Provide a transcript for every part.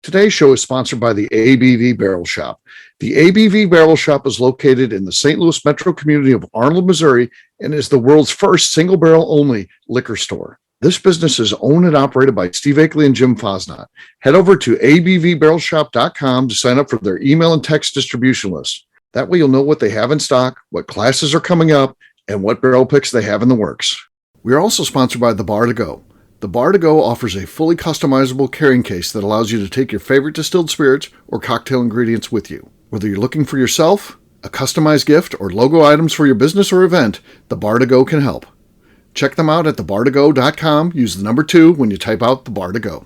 Today's show is sponsored by the ABV Barrel Shop. The ABV Barrel Shop is located in the St. Louis metro community of Arnold, Missouri, and is the world's first single barrel only liquor store. This business is owned and operated by Steve Akeley and Jim Fosnot. Head over to abvbarrelshop.com to sign up for their email and text distribution list. That way you'll know what they have in stock, what classes are coming up, and what barrel picks they have in the works. We are also sponsored by The Bar to Go. The Bar to Go offers a fully customizable carrying case that allows you to take your favorite distilled spirits or cocktail ingredients with you. Whether you're looking for yourself, a customized gift, or logo items for your business or event, The Bar to Go can help. Check them out at thebar2go.com. Use the number 2 when you type out The Bar to Go.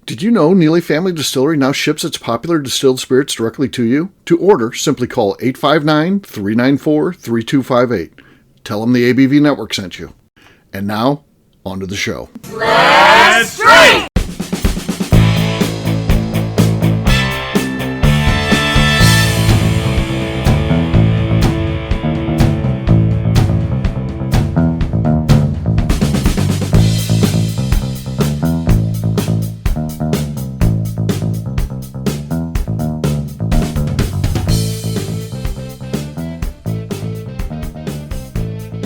Did you know Neely Family Distillery now ships its popular distilled spirits directly to you? To order, simply call 859-394-3258. Tell them the ABV Network sent you. And now, on to the show. Let's drink!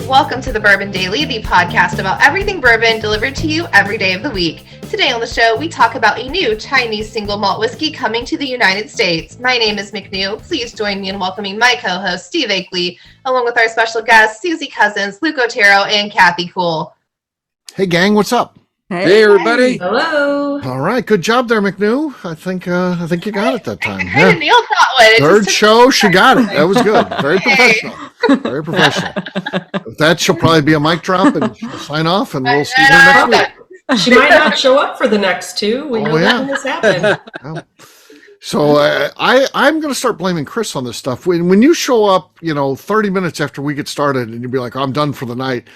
Welcome to the Bourbon Daily, the podcast about everything bourbon delivered to you every day of the week. Today on the show, we talk about a new Chinese single malt whiskey coming to the United States. My name is McNew. Please join me in welcoming my co-host, Steve Akeley, along with our special guests, Susie Cousins, Luke Otero, and Kathy Cool. Hey, gang, what's up? Hey, everybody. Hello. All right, good job there, McNew. I think you got it that time. I kind of nailed that one. Third show, she got it. That was good. Very professional. Very professional. With that, she'll probably be a mic drop and she'll sign off, and we'll see you next week. She might not show up for the next two. We know that has happened. Yeah. So I'm going to start blaming Chris on this stuff. When you show up, 30 minutes after we get started, and you'll be like, "I'm done for the night."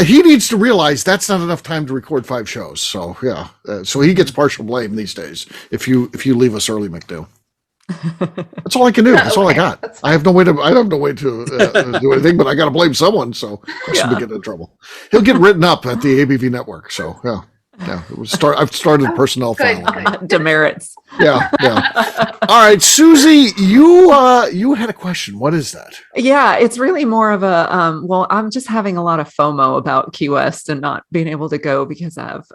He needs to realize that's not enough time to record 5 shows. So yeah, so he gets partial blame these days if you leave us early, McNew. That's all I can do. That's all I got. I have no way to do anything, but I got to blame someone. So Chris will be getting in trouble. He'll get written up at the ABV network. So yeah. I've started personnel file. Demerits. Yeah. All right, Susie, you had a question. What is that? Yeah, it's really more of a I'm just having a lot of FOMO about Key West and not being able to go because I have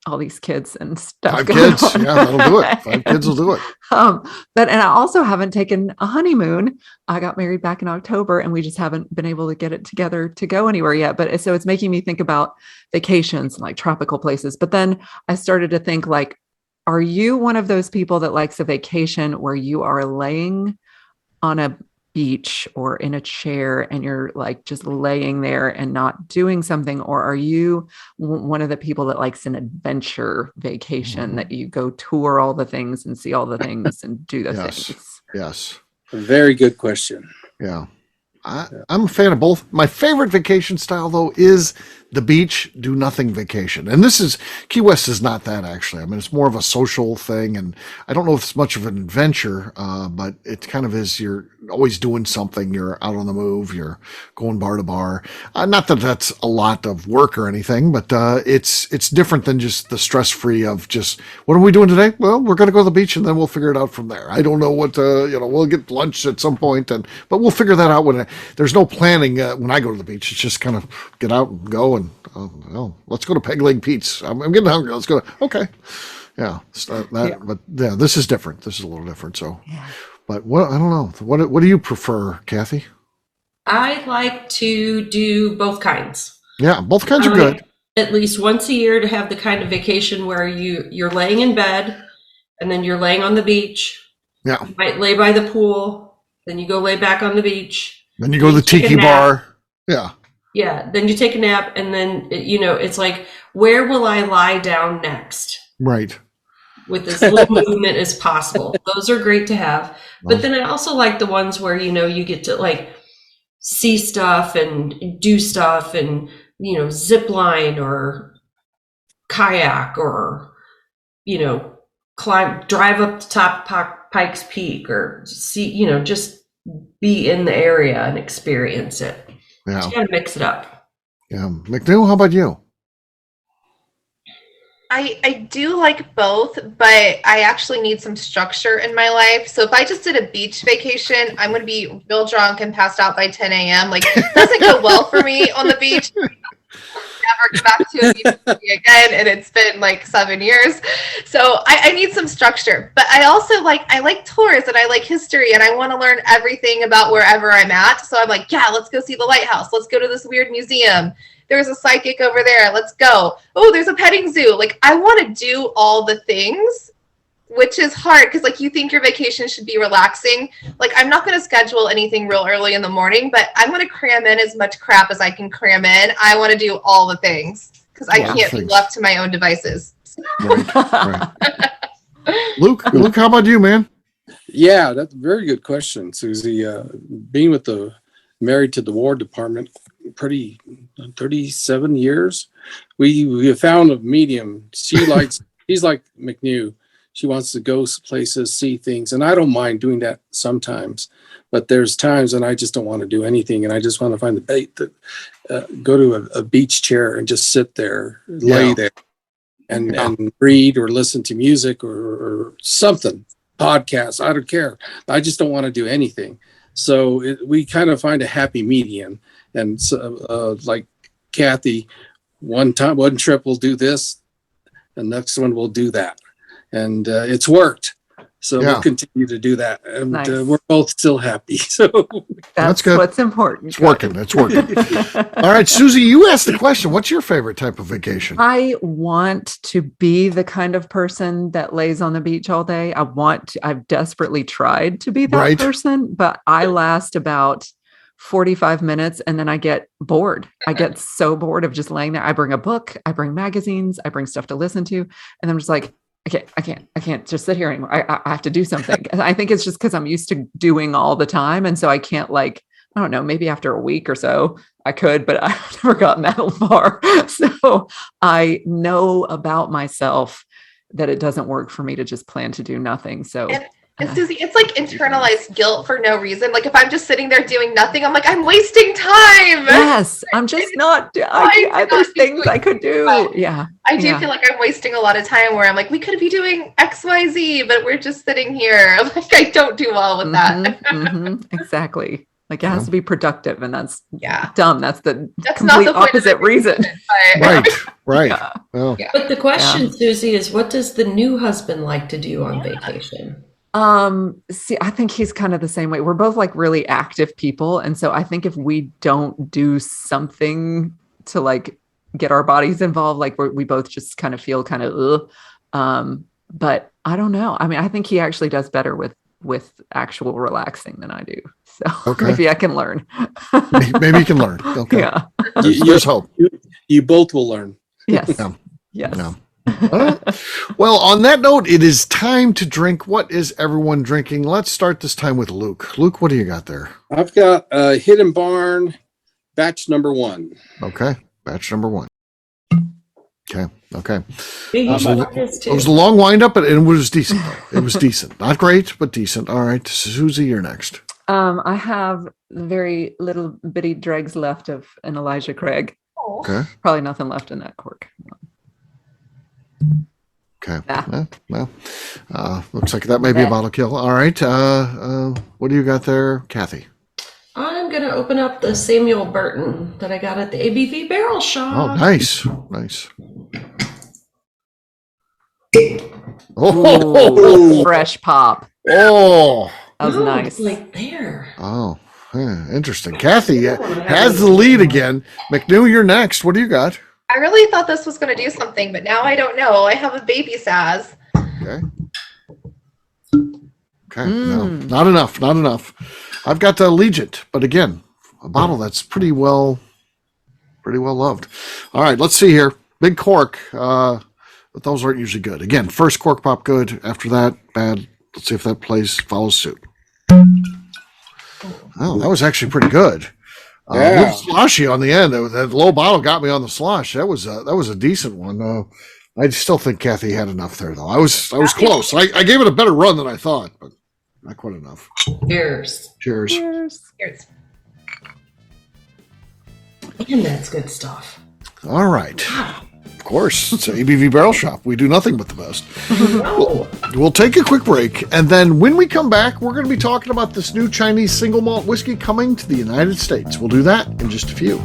all these kids and stuff. 5 kids, yeah, that'll do it. 5 kids will do it. And I also haven't taken a honeymoon. I got married back in October, and we just haven't been able to get it together to go anywhere yet. But so it's making me think about vacations and like tropical places. But then I started to think, like, are you one of those people that likes a vacation where you are laying on a beach or in a chair and you're like just laying there and not doing something? Or are you one of the people that likes an adventure vacation that you go tour all the things and see all the things and do the things? Yes. A very good question. Yeah. I'm a fan of both. My favorite vacation style, though, is the beach, do nothing vacation. And Key West is not that, actually. I mean, it's more of a social thing. And I don't know if it's much of an adventure, but it kind of is. You're always doing something. You're out on the move. You're going bar to bar. Not that that's a lot of work or anything, but it's different than just the stress-free of just, what are we doing today? Well, we're going to go to the beach and then we'll figure it out from there. I don't know what, we'll get lunch at some point, but we'll figure that out there's no planning when I go to the beach. It's just kind of get out and go and, let's go to Peg Leg Pete's. I'm getting hungry. Let's go. Okay. Yeah. But yeah, this is different. This is a little different. So, but I don't know. What do you prefer, Kathy? I like to do both kinds. Yeah, both kinds are good. At least once a year to have the kind of vacation where you're laying in bed and then you're laying on the beach. Yeah. You might lay by the pool, then you go lay back on the beach. Then you go to the tiki bar. Yeah. Yeah. Then you take a nap, and then, it's like, where will I lie down next? Right. With as little movement as possible. Those are great to have. But then I also like the ones where, you get to like see stuff and do stuff and, zip line or kayak or, drive up to top Pikes Peak or see, just be in the area and experience it. Yeah. You gotta mix it up. Yeah. McNew, how about you? I do like both, but I actually need some structure in my life. So if I just did a beach vacation, I'm going to be real drunk and passed out by 10 a.m. Like, it doesn't go well for me on the beach. Never come back to a beach again, and it's been like 7 years. So I need some structure. But I also I like tours and I like history, and I want to learn everything about wherever I'm at. So I'm like, yeah, let's go see the lighthouse. Let's go to this weird museum. There's a psychic over there. Let's go. Oh, there's a petting zoo. Like, I want to do all the things, which is hard because, like, you think your vacation should be relaxing. Like, I'm not going to schedule anything real early in the morning, but I'm going to cram in as much crap as I can cram in. I want to do all the things because I can't be left to my own devices. Right. Luke, how about you, man? Yeah, that's a very good question, Susie. Being married to the War Department, 37 years, we have found a medium. She's like McNew. She wants to go places, see things, and I don't mind doing that sometimes. But there's times when I just don't want to do anything, and I just want to find the bait that go to a beach chair and just sit there, lay there, and read or listen to music or something, podcasts. I don't care. I just don't want to do anything. So we kind of find a happy median. And so, like Kathy, one trip we'll do this, the next one we'll do that. And it's worked. So we'll continue to do that. And we're both still happy. So that's good. What's important. It's working. All right, Susie, you asked the question. What's your favorite type of vacation? I want to be the kind of person that lays on the beach all day. I've desperately tried to be that person, but I last about 45 minutes and then I get bored. I get so bored of just laying there. I bring a book, I bring magazines, I bring stuff to listen to, and I'm just like, I can't just sit here anymore. I have to do something. I think it's just because I'm used to doing all the time. And so I can't, like, I don't know, maybe after a week or so I could, but I've never gotten that far. So I know about myself that it doesn't work for me to just plan to do nothing. So And Susie, it's like internalized guilt for no reason. Like, if I'm just sitting there doing nothing, I'm like, I'm wasting time. Yes, I'm just not. There's things I could do. Yeah, I do feel like I'm wasting a lot of time where I'm like, we could be doing X, Y, Z, but we're just sitting here. Like, I don't do well with that. Exactly. Like, it has to be productive, and that's dumb. That's not complete the opposite reason. Right. Yeah. Well. But the question, Susie, is what does the new husband like to do on vacation? See, I think he's kind of the same way. We're both like really active people. And so I think if we don't do something to like get our bodies involved, like we both just kind of feel kind of, but I don't know. I mean, I think he actually does better with actual relaxing than I do. So maybe I can learn. Maybe you can learn. Okay. Yeah. There's hope. You both will learn. Yes. Yes. No. Well, on that note, it is time to drink. What is everyone drinking? Let's start this time with Luke. Luke, what do you got there? I've got Hidden Barn, batch number 1. Okay, batch number 1. Okay. It was a long wind up, but it was decent. Though. It was decent. Not great, but decent. All right, Susie, you're next. I have very little bitty dregs left of an Elijah Craig. Okay. Probably nothing left in that cork. Okay. Well, looks like that may be a bottle kill. All right. What do you got there, Kathy? I'm going to open up the Samuel Burton that I got at the ABV Barrel Shop. Oh, nice. Oh, fresh pop. Oh, that was nice. It's like there. Oh, interesting. Kathy has the lead again. McNew, you're next. What do you got? I really thought this was going to do something, but now I don't know. I have a baby Saz. Okay. No, not enough. I've got the Allegiant, but again, a bottle that's pretty well loved. All right, let's see here. Big cork, but those aren't usually good. Again, first cork pop good. After that, bad. Let's see if that follows suit. Oh, that was actually pretty good. A little sloshy on the end. That low bottle got me on the slosh. That was a decent one. I still think Kathy had enough there, though. I was close. I gave it a better run than I thought, but not quite enough. Cheers. And that's good stuff. All right. Of course, it's ABV Barrel Shop. We do nothing but the best. No. We'll take a quick break, and then when we come back, we're going to be talking about this new Chinese single malt whiskey coming to the United States. We'll do that in just a few.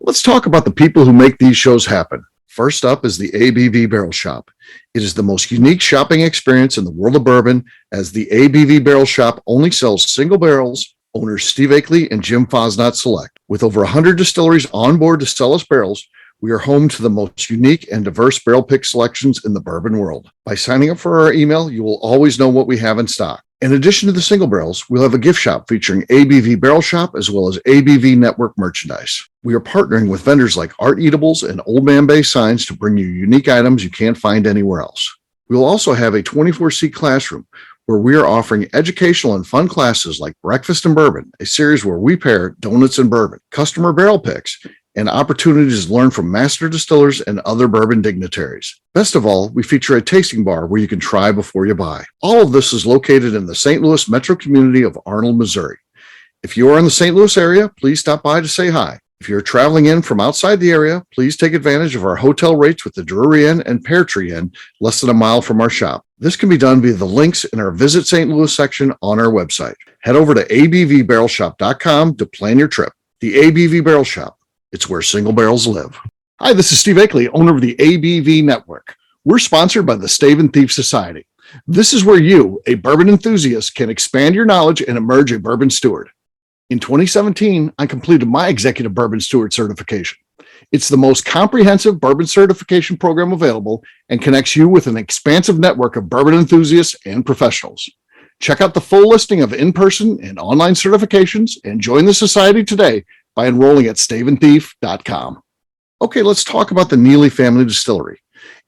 Let's talk about the people who make these shows happen. First up is the ABV Barrel Shop. It is the most unique shopping experience in the world of bourbon, as the ABV Barrel Shop only sells single barrels. Owners Steve Akeley and Jim Fosnot select. With over 100 distilleries on board to sell us barrels, we are home to the most unique and diverse barrel pick selections in the bourbon world. By signing up for our email, you will always know what we have in stock. In addition to the single barrels, we'll have a gift shop featuring ABV Barrel Shop as well as ABV Network merchandise. We are partnering with vendors like Art Eatables and Old Man Bay Signs to bring you unique items you can't find anywhere else. We will also have a 24-seat classroom where we are offering educational and fun classes like Breakfast and Bourbon, a series where we pair donuts and bourbon, customer barrel picks, and opportunities to learn from master distillers and other bourbon dignitaries. Best of all, we feature a tasting bar where you can try before you buy. All of this is located in the St. Louis metro community of Arnold, Missouri. If you are in the St. Louis area, please stop by to say hi. If you're traveling in from outside the area, please take advantage of our hotel rates with the Drury Inn and Pear Tree Inn, less than a mile from our shop. This can be done via the links in our Visit St. Louis section on our website. Head over to abvbarrelshop.com to plan your trip. The ABV Barrel Shop. It's where single barrels live. Hi, this is Steve Akeley, owner of the ABV Network. We're sponsored by the Stave and Thief Society. This is where you, a bourbon enthusiast, can expand your knowledge and emerge a bourbon steward. In 2017, I completed my Executive Bourbon Steward certification. It's the most comprehensive bourbon certification program available and connects you with an expansive network of bourbon enthusiasts and professionals. Check out the full listing of in-person and online certifications and join the society today by enrolling at staveandthief.com. Okay, let's talk about the Neely Family Distillery.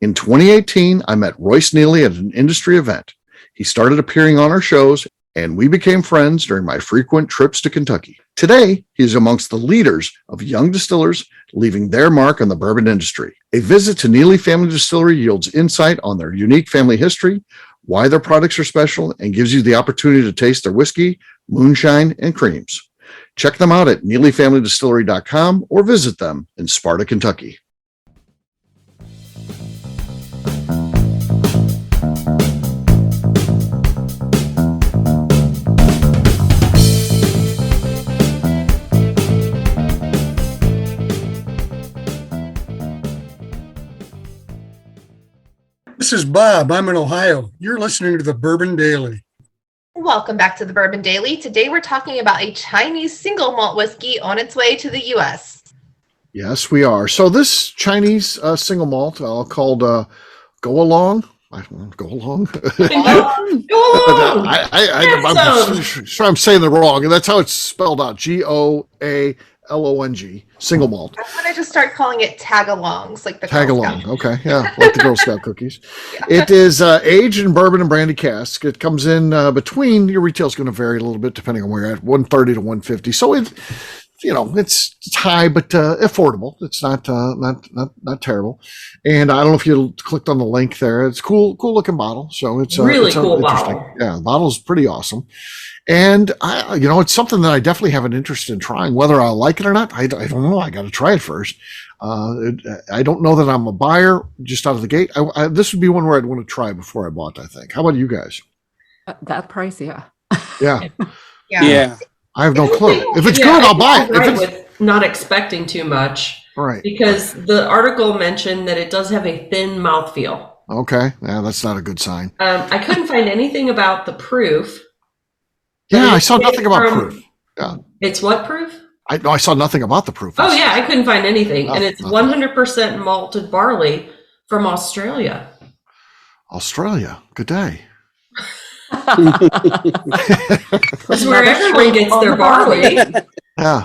In 2018, I met Royce Neely at an industry event. He started appearing on our shows, and we became friends during my frequent trips to Kentucky. Today, he is amongst the leaders of young distillers leaving their mark on the bourbon industry. A visit to Neely Family Distillery yields insight on their unique family history, why their products are special, and gives you the opportunity to taste their whiskey, moonshine, and creams. Check them out at NeelyFamilyDistillery.com or visit them in Sparta, Kentucky. This is Bob. I'm in Ohio. You're listening to the Bourbon Daily. Welcome back to the Bourbon Daily. Today we're talking about a Chinese single malt whiskey on its way to the U.S. Yes, we are. So this Chinese single malt called Go Along. I don't know, Go Along. I'm sure I'm saying it wrong. And that's how it's spelled out. Goalong. Single malt. I'm going to just start calling it tag-alongs, like the Tag Girl along. Scout. Okay. Yeah. Like the Girl Scout cookies. Yeah. It is aged in bourbon and brandy cask. It comes in between, your retail is going to vary a little bit depending on where you're at, 130 to 150. So it's high, but affordable. It's not terrible. And I don't know if you clicked on the link there. It's cool looking bottle. So it's Really it's cool interesting. bottle. Yeah. The bottle's pretty awesome. And it's something that I definitely have an interest in trying. Whether I like it or not, I don't know. I got to try it first. I don't know that I'm a buyer just out of the gate. This would be one where I'd want to try before I bought, I think. How about you guys? That price, yeah. Yeah. Yeah. I have no clue. If it's Yeah, good, I'll I buy think it. you're If right it's with not expecting too much, right. because the article mentioned that it does have a thin mouthfeel. Okay. Yeah, that's not a good sign. I couldn't find anything about the proof. Yeah, But I saw it's nothing about from- proof. Yeah. It's what proof? I saw nothing about the proof. Oh yeah, I couldn't find anything, and it's Nothing. 100% malted barley from Australia. Australia. Good day. That's where everyone gets their barley. Yeah.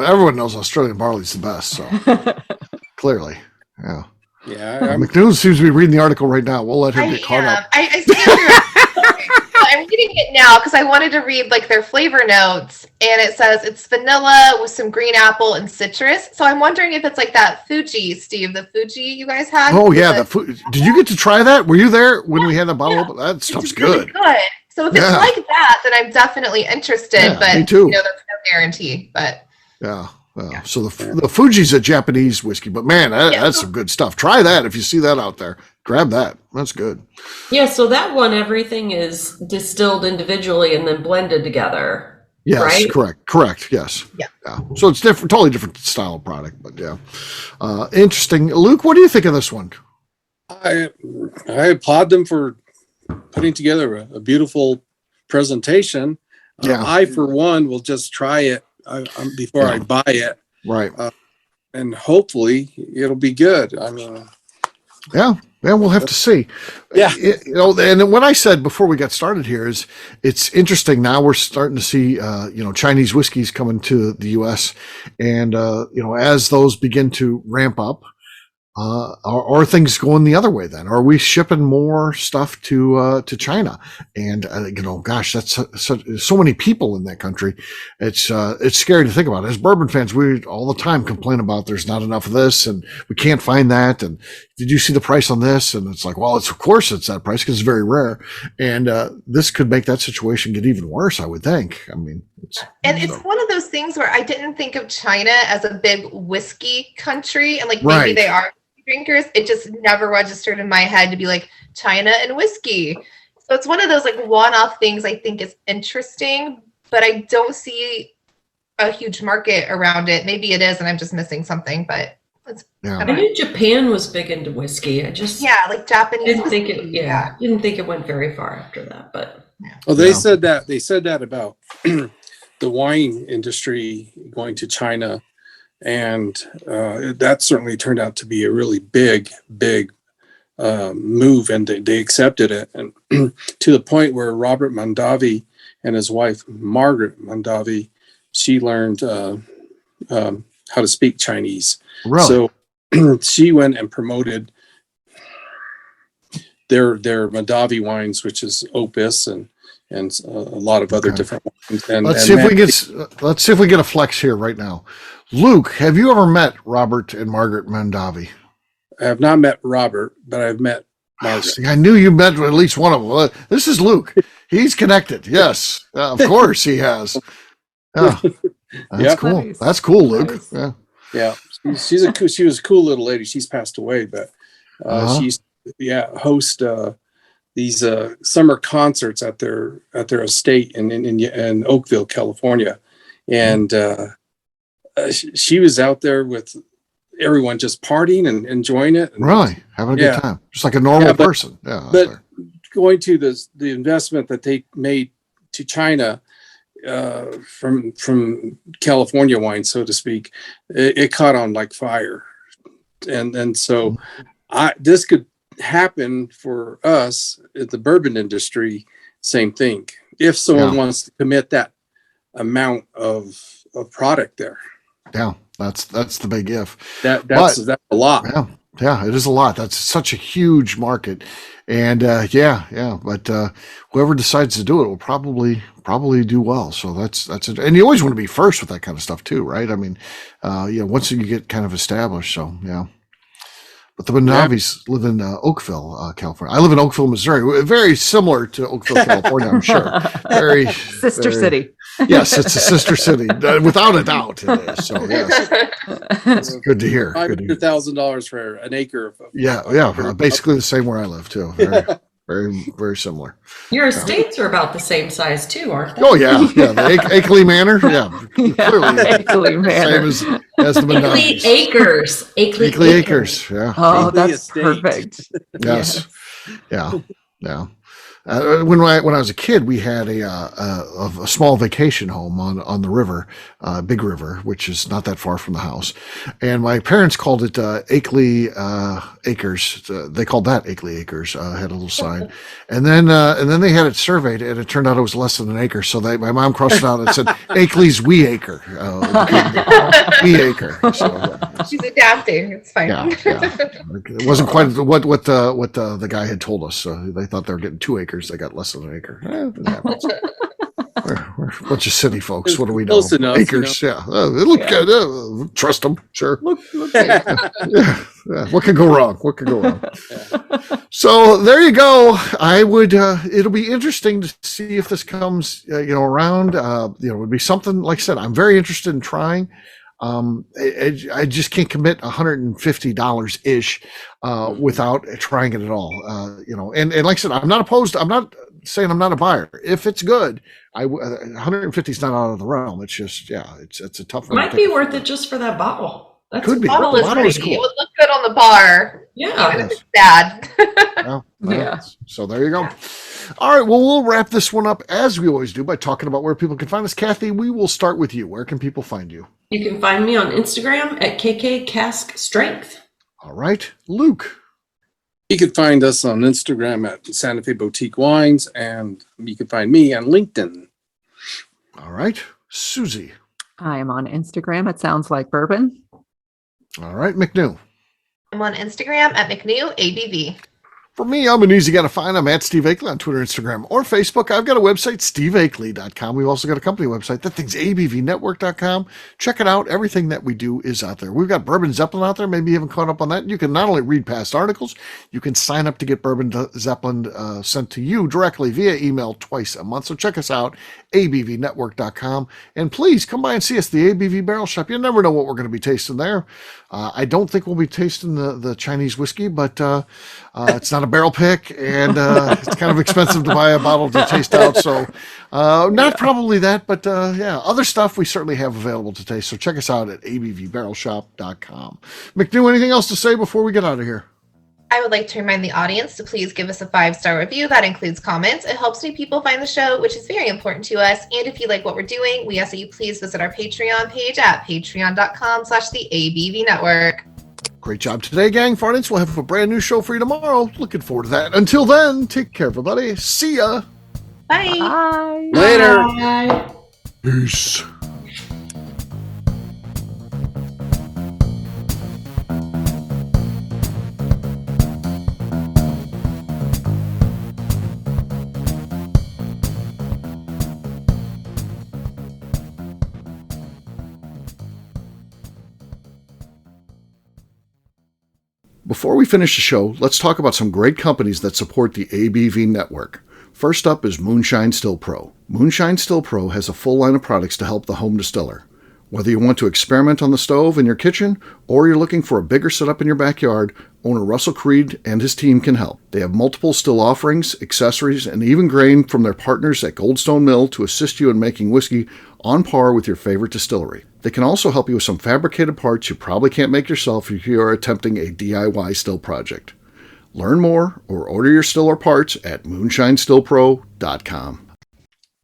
Everyone knows Australian barley's the best. So clearly. Yeah. Yeah. I'm McNew seems to be reading the article right now. We'll let him I get caught am. up. I see it. I'm reading it now because I wanted to read like their flavor notes, and it says it's vanilla with some green apple and citrus. So I'm wondering if it's like that Fuji, Steve, the Fuji you guys had. Oh yeah, did you get to try that? Were you there when we had the bottle open? That stuff's really good. So if it's like that, then I'm definitely interested. Yeah, but me too. there's no guarantee. But yeah. So the Fuji's a Japanese whiskey, but man, that's some good stuff. Try that if you see that out there. Grab that. That's good. Yeah, so that one, everything is distilled individually and then blended together. Yes, right? correct. Yes. Yeah. So it's different, totally different style of product, but yeah. Interesting. Luke, what do you think of this one? I applaud them for putting together a beautiful presentation. I, for one, will just try it before I buy it. Right. And hopefully it'll be good. I mean, yeah, we'll have to see. Yeah. And what I said before we got started here is it's interesting. Now we're starting to see, Chinese whiskeys coming to the U.S. And, as those begin to ramp up, are things going the other way then? Are we shipping more stuff to China? And, gosh, that's so many people in that country. It's scary to think about. As bourbon fans, we all the time complain about there's not enough of this and we can't find that. And did you see the price on this? And it's like, well, of course it's that price because it's very rare. And, this could make that situation get even worse, I would think. I mean, it's one of those things where I didn't think of China as a big whiskey country, and like maybe they are drinkers. It just never registered in my head to be like China and whiskey. So it's one of those like one-off things I think is interesting, but I don't see a huge market around it. Maybe it is, and I'm just missing something. But I knew Japan was big into whiskey. I just like Japanese. Didn't think it went very far after that. But well, they said that about the wine industry going to China. And that certainly turned out to be a really big move, and they accepted it, and to the point where Robert Mondavi and his wife Margaret Mondavi, she learned how to speak Chinese. Really? So she went and promoted their Mondavi wines, which is Opus and a lot of other different wines. And let's see if we get a flex here right now. Luke, have you ever met Robert and Margaret Mondavi? I have not met Robert, but I've met Margaret. See, I knew you met at least one of them. This is Luke. He's connected. Yes, of course he has. Yeah, that's cool. Nice. That's cool, Luke. Nice. Yeah. She was a cool little lady. She's passed away, but she's host these summer concerts at their estate in Oakville, California, and she was out there with everyone just partying and enjoying it. And, really having a good time, just like a normal person. Yeah, but going to the investment that they made to China from California wine, so to speak, it caught on like fire, and so this could happen for us at the bourbon industry. Same thing. If someone wants to commit that amount of product there. Yeah, that's the big if. That's a lot. Yeah, it is a lot. That's such a huge market, and but whoever decides to do it will probably do well. So that's it. And you always want to be first with that kind of stuff too, right? I mean, once you get kind of established. So yeah. But the Mondavis live in Oakville, California. I live in Oakville, Missouri. Very similar to Oakville, California, I'm sure. Very sister city. Yes, it's a sister city, without a doubt. It is. So yes, it's good to hear. $500,000 for an acre. Basically the same where I live too. Very, very, very similar. Your estates are about the same size too, aren't they? Oh yeah. The Akeley Manor. Yeah, clearly Akeley Manor. Same as the Mondavis. Akeley Acres. Yeah. Oh, that's perfect. Yes. Yeah. When I was a kid, we had a small vacation home on the river, Big River, which is not that far from the house. And my parents called it Akeley Acres. They called that Akeley Acres. Had a little sign, and then they had it surveyed, and it turned out it was less than an acre. So my mom crossed it out and said Akeley's Wee Acre, Wee Acre. So, she's adapting. It's fine. Yeah. It wasn't quite what the guy had told us. So they thought they were getting 2 acres. acres. They got less than an acre. It happens. We're a bunch of city folks. What do we know? Close enough, Acres, yeah. They look good. Trust them, sure. Look. Yeah. What could go wrong? What could go wrong? So there you go. I would. It'll be interesting to see if this comes, around. It would be something like I said. I'm very interested in trying. I just can't commit $150 ish without trying it at all. And like I said, I'm not opposed. I'm not saying I'm not a buyer. If it's good, 150 is not out of the realm. It's just, it's a tough one. Might be worth it just for that bottle. That's Could be. Bottle The is bottle is pretty. cool. It would look good on the bar. Yeah. Even if it's bad. Yeah. So there you go. All right. Well, we'll wrap this one up as we always do by talking about where people can find us. Kathy, we will start with you. Where can people find you? You can find me on Instagram at KK Cask Strength. All right. Luke. You can find us on Instagram at Santa Fe Boutique Wines, and you can find me on LinkedIn. All right. Susie. I am on Instagram. It sounds like bourbon. All right. McNew. I'm on Instagram at McNew ABV. For me, I'm an easy guy to find. I'm at Steve Akeley on Twitter, Instagram, or Facebook. I've got a website, steveakeley.com. We've also got a company website. That thing's abvnetwork.com. Check it out. Everything that we do is out there. We've got Bourbon Zeppelin out there. Maybe you haven't caught up on that. You can not only read past articles, you can sign up to get Bourbon Zeppelin sent to you directly via email twice a month. So check us out, abvnetwork.com. And please come by and see us, the ABV Barrel Shop. You never know what we're going to be tasting there. I don't think we'll be tasting the Chinese whiskey, but it's not a barrel pick, and it's kind of expensive to buy a bottle to taste out. So not probably that, but other stuff we certainly have available to taste. So check us out at abvbarrelshop.com. McNew, anything else to say before we get out of here? I would like to remind the audience to please give us a 5-star review. That includes comments. It helps new people find the show, which is very important to us. And if you like what we're doing, we ask that you please visit our Patreon page at patreon.com/the ABV Network. Great job today, gang. For audience, we'll have a brand new show for you tomorrow. Looking forward to that. Until then, take care, everybody. See ya. Bye. Bye. Later. Bye. Peace. Before we finish the show, let's talk about some great companies that support the ABV network. First up is Moonshine Still Pro. Moonshine Still Pro has a full line of products to help the home distiller. Whether you want to experiment on the stove in your kitchen or you're looking for a bigger setup in your backyard, owner Russell Creed and his team can help. They have multiple still offerings, accessories, and even grain from their partners at Goldstone Mill to assist you in making whiskey on par with your favorite distillery. They can also help you with some fabricated parts you probably can't make yourself if you are attempting a DIY still project. Learn more or order your still or parts at moonshinestillpro.com.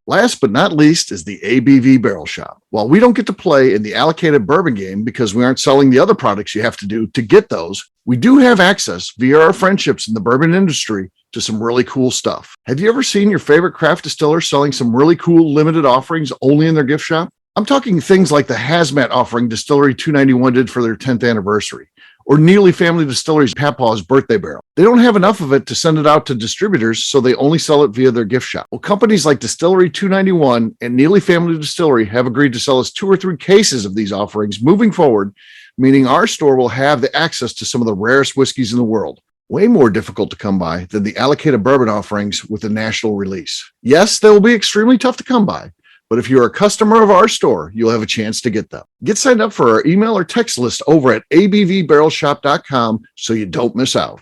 Last but not least is the ABV Barrel Shop. While we don't get to play in the allocated bourbon game because we aren't selling the other products you have to do to get those, we do have access via our friendships in the bourbon industry to some really cool stuff. Have you ever seen your favorite craft distiller selling some really cool limited offerings only in their gift shop? I'm talking things like the hazmat offering Distillery 291 did for their 10th anniversary, or Neely Family Distillery's Papaw's birthday barrel. They don't have enough of it to send it out to distributors, so they only sell it via their gift shop. Well, companies like Distillery 291 and Neely Family Distillery have agreed to sell us 2 or 3 cases of these offerings moving forward, meaning our store will have the access to some of the rarest whiskeys in the world. Way more difficult to come by than the allocated bourbon offerings with the national release. Yes, they will be extremely tough to come by, but if you're a customer of our store, you'll have a chance to get them. Get signed up for our email or text list over at abvbarrelshop.com so you don't miss out.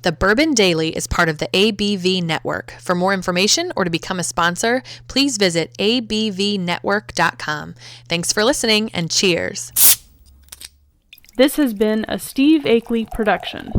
The Bourbon Daily is part of the ABV Network. For more information or to become a sponsor, please visit abvnetwork.com. Thanks for listening and cheers. This has been a Steve Akeley production.